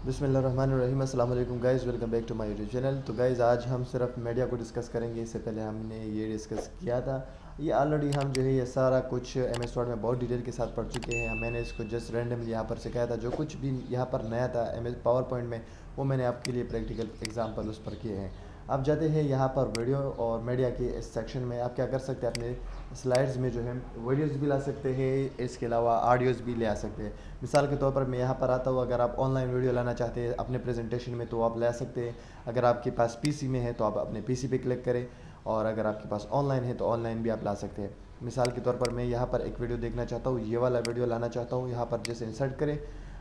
बिस्मिल्लाहिर्रहमानिर्रहीम। अस्सलाम वालेकुम guys, welcome back to my YouTube channel. तो गाइज़ आज हम सिर्फ मीडिया को डिस्कस करेंगे। इससे पहले हमने ये डिस्कस किया था, ये ऑलरेडी हम जो है ये सारा कुछ MS वर्ड में बहुत डिटेल के साथ पढ़ चुके हैं। मैंने इसको जस्ट रैंडमली यहाँ पर सिखाया था। जो कुछ भी यहाँ पर नया था MS पावर पॉइंट में, वो मैंने आपके लिए प्रैक्टिकल एग्जाम्पल उस पर किए हैं। अब जाते हैं यहाँ पर वीडियो और मीडिया के इस सेक्शन में। आप क्या कर सकते हैं, अपने स्लाइड्स में जो है वीडियोस भी ला सकते हैं, इसके अलावा ऑडियोज़ भी ले आ सकते हैं। मिसाल के तौर पर मैं यहाँ पर आता हूँ, अगर आप ऑनलाइन वीडियो लाना चाहते हैं अपने प्रेजेंटेशन में तो आप ला सकते हैं। अगर आपके पास PC में है तो आप अपने PC पे क्लिक करें, और अगर आपके पास ऑनलाइन है तो ऑनलाइन भी आप ला सकते हैं। मिसाल के तौर पर मैं यहाँ पर एक वीडियो देखना चाहता हूँ, ये वाला वीडियो लाना चाहता हूँ। यहाँ पर जैसे इंसर्ट करें,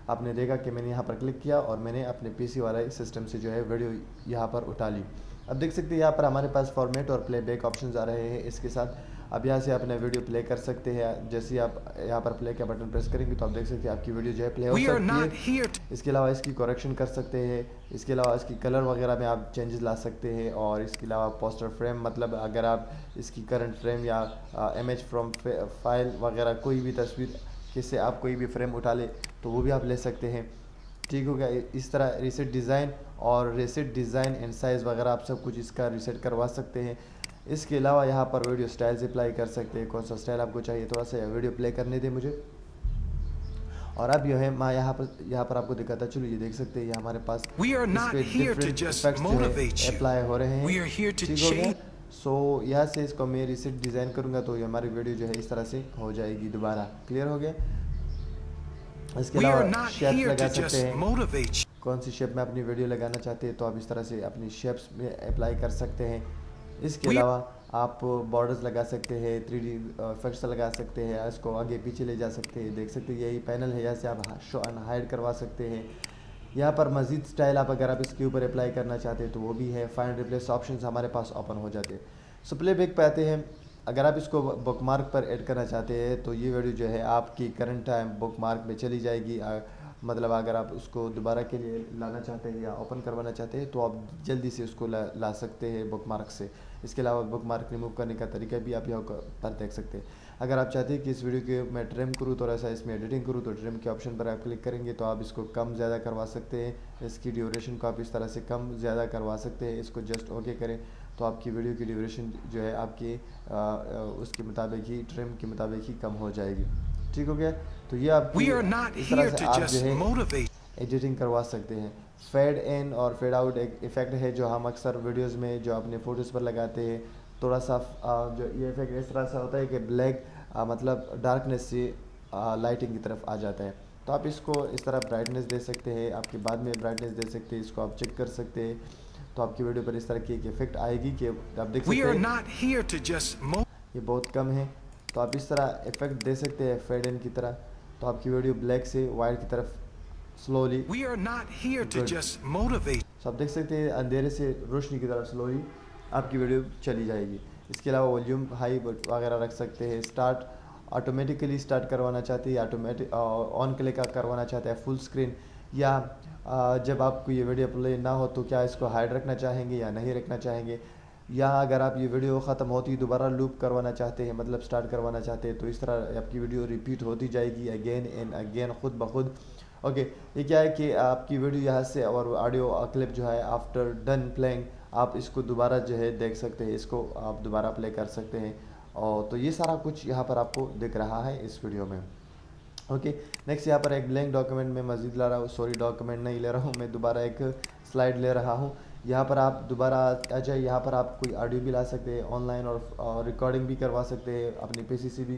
आपने देखा कि मैंने यहाँ पर क्लिक किया और मैंने अपने PC वाला सिस्टम से जो है वीडियो यहाँ पर उठा ली। अब देख सकते हैं यहाँ पर हमारे पास फॉर्मेट और प्लेबैक ऑप्शंस आ रहे हैं इसके साथ। अब यहाँ से अपना वीडियो प्ले कर सकते हैं। जैसे ही आप यहाँ पर प्ले का बटन प्रेस करेंगे तो आप देख सकते हैं आपकी वीडियो जो है प्ले हो सकती है। इसके अलावा इसकी करेक्शन कर सकते हैं, इसके अलावा इसकी कलर वगैरह में आप चेंजेस ला सकते हैं। और इसके अलावा पोस्टर फ्रेम, मतलब अगर आप इसकी करंट फ्रेम या इमेज फ्रॉम फाइल वगैरह कोई भी तस्वीर जिससे आप कोई भी फ्रेम उठा ले तो वो भी आप ले सकते हैं। ठीक हो गया। इस तरह रीसेट डिज़ाइन और रीसेट डिज़ाइन एंड साइज़ वगैरह आप सब कुछ इसका रीसेट करवा सकते हैं। इसके अलावा यहाँ पर वीडियो स्टाइल्स अप्लाई कर सकते हैं। कौन सा स्टाइल आपको चाहिए, थोड़ा सा वीडियो प्ले करने दें मुझे। और अब जो है मैं यहाँ पर आपको दिखाता चलो, ये देख सकते हैं ये हमारे पास इस पे डिफरेंट इफेक्ट्स जो है अप्लाई हो रहे हैं। ठीक हो गया। सो यहाँ से इसको मैं रीसेट डिज़ाइन करूँगा तो ये हमारी वीडियो जो है इस तरह से हो जाएगी दोबारा। क्लियर हो गया। इसके अलावा शेप्स लगा सकते हैं। कौन सी शेप में अपनी वीडियो लगाना चाहते हैं तो आप इस तरह से अपनी शेप्स में अप्लाई कर सकते हैं। इसके अलावा आप बॉर्डर्स लगा सकते हैं, 3D इफेक्ट्स लगा सकते हैं, इसको आगे पीछे ले जा सकते हैं। देख सकते हैं यही पैनल है, यहाँ से आप शो एंड हाइड करवा सकते हैं। यहाँ पर मज़ीद स्टाइल अगर आप इसके ऊपर अप्लाई करना चाहते हैं तो वो भी है। फाइंड रिप्लेस ऑप्शंस हमारे पास ओपन हो जाते हैं। सो प्लेबैक पे आते हैं। अगर आप इसको बुकमार्क पर ऐड करना चाहते हैं तो ये वीडियो जो है आपकी करंट टाइम बुकमार्क में चली जाएगी। मतलब अगर आप उसको दोबारा के लिए लाना चाहते हैं या ओपन करवाना चाहते हैं तो आप जल्दी से उसको ला सकते हैं बुकमार्क से। इसके अलावा बुकमार्क रिमूव करने का तरीका भी आप यहाँ पर देख सकते हैं। अगर आप चाहते हैं कि इस वीडियो के मैं ट्रिम करूँ, थोड़ा सा इसमें एडिटिंग करूँ, तो ट्रिम के ऑप्शन पर आप क्लिक करेंगे तो आप इसको कम ज़्यादा करवा सकते हैं। इसकी ड्यूरेशन को आप इस तरह से कम ज़्यादा करवा सकते हैं। इसको जस्ट ओके करें तो आपकी वीडियो की ड्यूरेशन जो है आपकी उसके मुताबिक ही, ट्रिम के मुताबिक ही कम हो जाएगी। ठीक हो गया। तो ये आपकी इस तरह से आप जो है एडिटिंग करवा सकते हैं। फेड इन और फेड आउट एक इफ़ेक्ट है जो हम अक्सर वीडियोस में जो अपने फ़ोटोज़ पर लगाते हैं। थोड़ा सा जो ये इफ़ेक्ट इस तरह से होता है कि ब्लैक मतलब डार्कनेस से लाइटिंग की तरफ आ जाता है। तो आप इसको इस तरह ब्राइटनेस दे सकते हैं, आपके बाद में ब्राइटनेस दे सकते हैं। इसको आप चेक कर सकते हैं तो आपकी वीडियो पर इस तरह की एक इफ़ेक्ट आएगी कि आप देख सकते हैं ये बहुत कम है। तो आप इस तरह इफ़ेक्ट दे सकते हैं फेड इन की तरह, तो आपकी वीडियो ब्लैक से वाइट की तरफ स्लोली तो आप देख सकते हैं अंधेरे से रोशनी की तरफ स्लोली आपकी वीडियो चली जाएगी। इसके अलावा वॉल्यूम हाई वगैरह रख सकते हैं। स्टार्ट ऑटोमेटिकली स्टार्ट करवाना चाहते हैं, ऑटोमेटिक ऑन क्लिक करवाना चाहते हैं फुल स्क्रीन, या जब आपको ये वीडियो प्ले ना हो तो क्या इसको हाइड रखना चाहेंगे या नहीं रखना चाहेंगे, या अगर आप ये वीडियो ख़त्म होती दोबारा लूप करवाना चाहते हैं, मतलब स्टार्ट करवाना चाहते हैं, तो इस तरह आपकी वीडियो रिपीट होती जाएगी अगेन एंड अगेन खुद ब खुद। ओके। ये क्या है कि आपकी वीडियो यहाँ से और ऑडियो क्लिप जो है आफ्टर डन प्लेइंग आप इसको दोबारा जो है देख सकते हैं, इसको आप दोबारा प्ले कर सकते हैं। और तो ये सारा कुछ यहाँ पर आपको दिख रहा है इस वीडियो में। ओके। नेक्स्ट यहाँ पर एक ब्लैंक डॉक्यूमेंट में मज़ीद ला रहा हूँ, सॉरी डॉक्यूमेंट नहीं ले रहा हूँ मैं, दोबारा एक स्लाइड ले रहा हूँ। यहाँ पर आप दोबारा आ जाए, यहाँ पर आप कोई ऑडियो भी ला सकते हैं ऑनलाइन और रिकॉर्डिंग भी करवा सकते हैं अपनी PC से भी।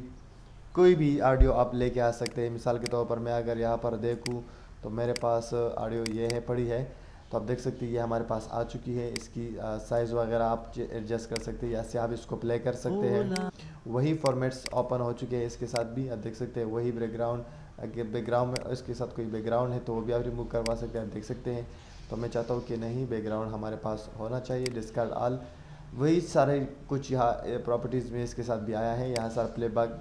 कोई भी ऑडियो आप लेके आ सकते हैं। मिसाल के तौर पर मैं अगर यहाँ पर देखूँ तो मेरे पास ऑडियो ये है पड़ी है, तो आप देख सकते हैं ये हमारे पास आ चुकी है। इसकी साइज़ वगैरह आप एडजस्ट कर सकते हैं, या से आप इसको प्ले कर सकते हैं। वही फॉर्मेट्स ओपन हो चुके हैं इसके साथ भी, आप देख सकते हैं। वही बैकग्राउंड, अगर बैकग्राउंड में इसके साथ कोई बैकग्राउंड है तो वो भी आप रिमूव करवा सकते हैं, आप देख सकते हैं। तो मैं चाहता हूँ कि नहीं, बैकग्राउंड हमारे पास होना चाहिए, डिस्कार्ड ऑल। वही सारे कुछ यहाँ प्रॉपर्टीज़ में इसके साथ भी आया है। यहाँ सारा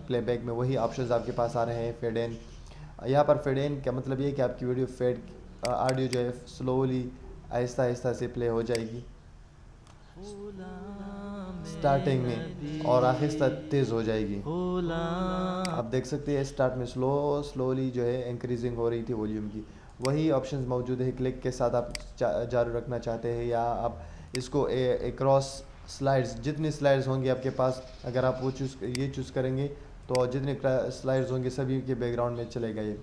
प्लेबैक में वही ऑप्शंस आपके पास आ रहे हैं। फेड इन, यहाँ पर फेड इन का मतलब ये है कि आपकी वीडियो फेड ऑडियो जो है स्लोली आहिस्ता आहिस्ता से प्ले हो जाएगी स्टार्टिंग में, और आहिस्ता तेज़ हो जाएगी। आप देख सकते हैं स्टार्ट में स्लोली जो है इंक्रीजिंग हो रही थी वॉल्यूम की, वही ऑप्शंस मौजूद है। क्लिक के साथ आप जारी रखना चाहते हैं या आप इसको क्रॉस स्लाइड्स, जितनी स्लाइड्स होंगी आपके पास, अगर आप वो ये चूज़ करेंगे तो जितने स्लाइड्स होंगे सभी के बैकग्राउंड में चलेगा ये।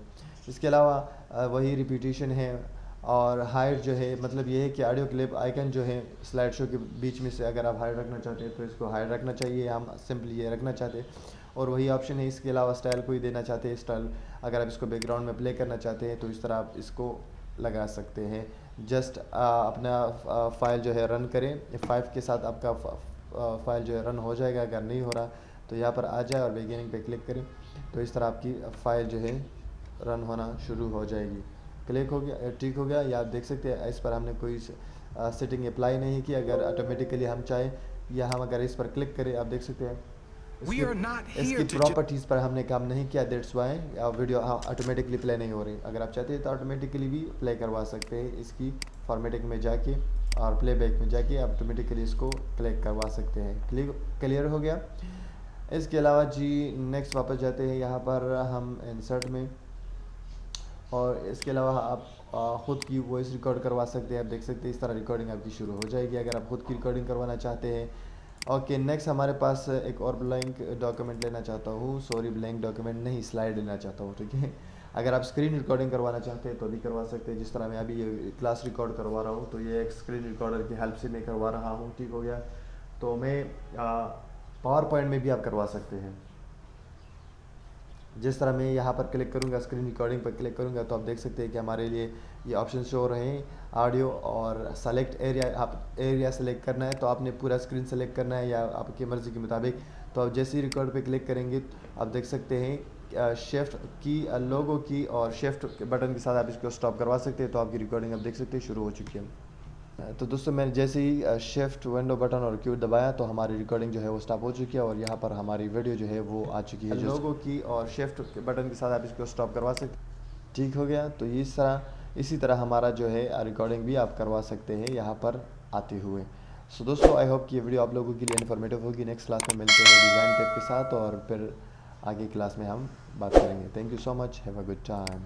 इसके अलावा वही रिपीटिशन है और हाइड जो है, मतलब ये है कि ऑडियो क्लिप आइकन जो है स्लाइड शो के बीच में से अगर आप हाइड रखना चाहते हैं तो इसको हाइड रखना चाहिए, हम सिंपली ये रखना चाहते हैं। और वही ऑप्शन है। इसके अलावा स्टाइल कोई देना चाहते हैं, स्टाइल अगर आप इसको बैकग्राउंड में प्ले करना चाहते हैं तो इस तरह आप इसको लगा सकते हैं। जस्ट अपना फाइल जो है रन करें, F5 के साथ आपका फाइल जो है रन हो जाएगा। अगर नहीं हो रहा तो यहाँ पर आ जाए और बिगिनिंग पे क्लिक करें तो इस तरह आपकी फ़ाइल जो है रन होना शुरू हो जाएगी। क्लिक हो गया, ठीक हो गया। या आप देख सकते हैं इस पर हमने कोई सेटिंग अप्लाई नहीं की। अगर ऑटोमेटिकली हम चाहें या हम अगर इस पर क्लिक करें, आप देख सकते हैं इसकी प्रॉपर्टीज़ पर हमने काम नहीं किया, that's why video automatically play नहीं हो रही। अगर आप चाहते हैं तो ऑटोमेटिकली भी प्ले करवा सकते हैं। इसकी फॉर्मेटिंग में जाके और प्लेबैक में जाके ऑटोमेटिकली इसको क्लिक करवा सकते हैं। क्लियर हो गया। इसके अलावा जी नेक्स्ट वापस जाते हैं यहाँ पर हम इंसर्ट में, और इसके अलावा आप ख़ुद की वॉइस रिकॉर्ड करवा सकते हैं। आप देख सकते हैं इस तरह रिकॉर्डिंग आपकी शुरू हो जाएगी अगर आप ख़ुद की रिकॉर्डिंग करवाना चाहते हैं। ओके, नेक्स्ट हमारे पास एक और ब्लैंक डॉक्यूमेंट लेना चाहता हूँ, सॉरी ब्लैंक डॉक्यूमेंट नहीं, स्लाइड लेना चाहता हूँ, ठीक है। अगर आप स्क्रीन रिकॉर्डिंग करवाना चाहते हैं तो भी करवा सकते हैं। जिस तरह मैं अभी ये क्लास रिकॉर्ड करवा रहा हूँ तो ये एक स्क्रीन रिकॉर्डर की हेल्प से मैं करवा रहा हूँ, ठीक हो गया। तो मैं पावर पॉइंट में भी आप करवा सकते हैं। जिस तरह मैं यहाँ पर क्लिक करूँगा, स्क्रीन रिकॉर्डिंग पर क्लिक करूँगा तो आप देख सकते हैं कि हमारे लिए ये ऑप्शन शो हो रहे हैं, ऑडियो और सेलेक्ट एरिया। आप एरिया सेलेक्ट करना है तो आपने पूरा स्क्रीन सेलेक्ट करना है या आपकी मर्ज़ी के मुताबिक। तो आप जैसे ही रिकॉर्ड पे क्लिक करेंगे आप देख सकते हैं शिफ्ट की, लोगो की और शिफ्ट बटन के साथ आप इसको स्टॉप करवा सकते हैं। तो आपकी रिकॉर्डिंग आप देख सकते हैं शुरू हो चुकी है। तो दोस्तों मैंने जैसे ही शिफ्ट विंडो बटन और क्यू दबाया तो हमारी रिकॉर्डिंग जो है वो स्टॉप हो चुकी है और यहाँ पर हमारी वीडियो जो है वो आ चुकी है। लोगो की और शिफ्ट बटन के साथ आप इसको स्टॉप करवा सकते, ठीक हो गया। तो इसी तरह हमारा जो है रिकॉर्डिंग भी आप करवा सकते हैं यहाँ पर आते हुए। सो दोस्तों आई होप कि ये वीडियो आप लोगों के लिए इन्फॉर्मेटिव होगी। नेक्स्ट क्लास में मिलते हैं डिज़ाइन टिप के साथ और फिर आगे क्लास में हम बात करेंगे। Thank you so much, have a good time.